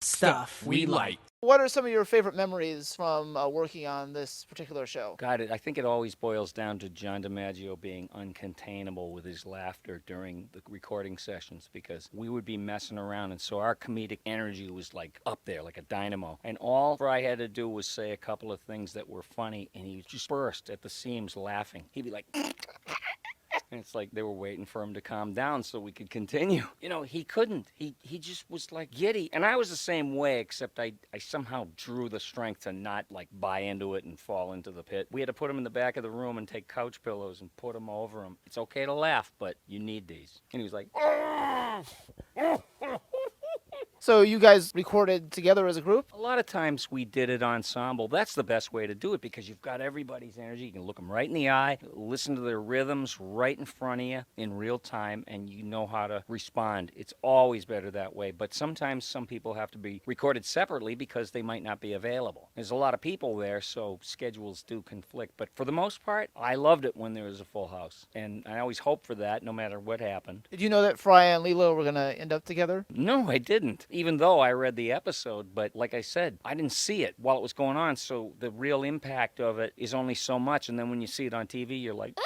Stuff we like. What are some of your favorite memories from working on this particular show? God, I think it always boils down to John DiMaggio being uncontainable with his laughter during the recording sessions because we would be messing around, and so our comedic energy was like up there, like a dynamo. And all Fry had to do was say a couple of things that were funny, and he just burst at the seams laughing. He'd be like, and it's like they were waiting for him to calm down so we could continue. You know, he couldn't. He just was like giddy. And I was the same way, except I somehow drew the strength to not like buy into it and fall into the pit. We had to put him in the back of the room and take couch pillows and put him over him. It's okay to laugh, but you need these. And he was like, So you guys recorded together as a group? a lot of times we did it ensemble. That's the best way to do it because you've got everybody's energy. You can look them right in the eye, listen to their rhythms right in front of you in real time, and you know how to respond. It's always better that way. But sometimes some people have to be recorded separately because they might not be available. There's a lot of people there, so schedules do conflict. But for the most part, I loved it when there was a full house. And I always hope for that no matter what happened. Did you know that Fry and Leela were going to end up together? No, I didn't. Even though I read the episode, but like I said, I didn't see it while it was going on, so the real impact of it is only so much, and then when you see it on TV, you're like,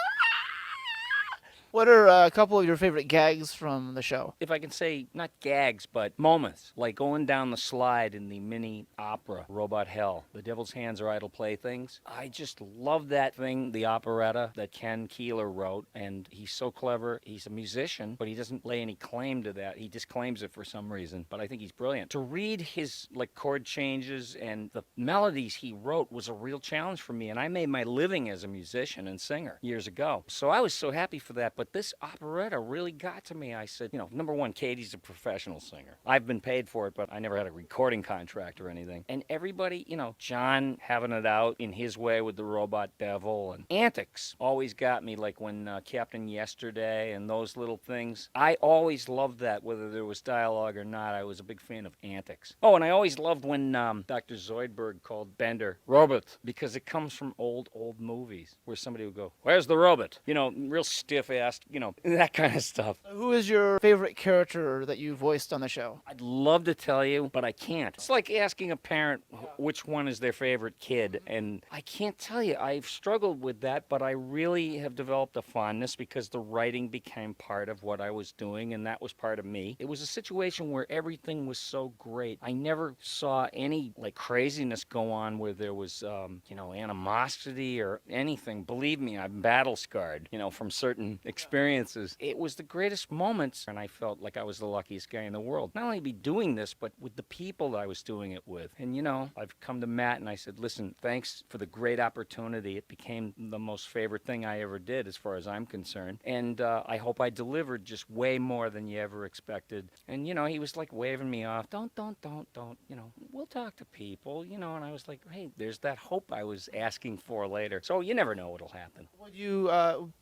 What are a couple of your favorite gags from the show? if I can say, not gags, but moments, like going down the slide in the mini opera, Robot Hell, The Devil's Hands Are Idle Playthings. I just love that thing, the operetta that Ken Keeler wrote, and he's so clever. He's a musician, but he doesn't lay any claim to that. He just claims it for some reason, but I think he's brilliant. To read his like chord changes and the melodies he wrote was a real challenge for me, and I made my living as a musician and singer years ago. So I was so happy for that, but this operetta really got to me. I said, you know, number one, Katie's a professional singer. I've been paid for it, but I never had a recording contract or anything. And everybody, you know, John having it out in his way with the robot devil and antics always got me, like when Captain Yesterday and those little things. I always loved that, whether there was dialogue or not. I was a big fan of antics. Oh, and I always loved when Dr. Zoidberg called Bender Robot, because it comes from old movies where somebody would go, "Where's the robot?" You know, real stiff-assed, you know, that kind of stuff. Who is your favorite character that you voiced on the show? I'd love to tell you, but I can't. It's like asking a parent which one is their favorite kid, and I can't tell you. I've struggled with that, but I really have developed a fondness because the writing became part of what I was doing, and that was part of me. It was a situation where everything was so great. I never saw any like craziness go on where there was, you know, animosity or anything. Believe me, I'm battle scarred, you know, from certain experiences. It was the greatest moments, and I felt like I was the luckiest guy in the world. Not only be doing this, but with the people that I was doing it with. And, you know, I've come to Matt and I said, listen, thanks for the great opportunity. It became the most favorite thing I ever did as far as I'm concerned. And I hope I delivered just way more than you ever expected. And, you know, he was like waving me off. Don't, you know, we'll talk to people, you know. And I was like, hey, there's that hope I was asking for later. So you never know what'll happen. Would you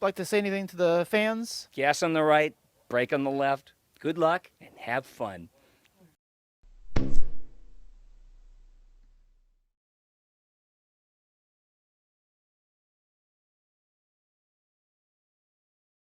like to say anything to the fans? Gas on the right, brake on the left. Good luck and have fun.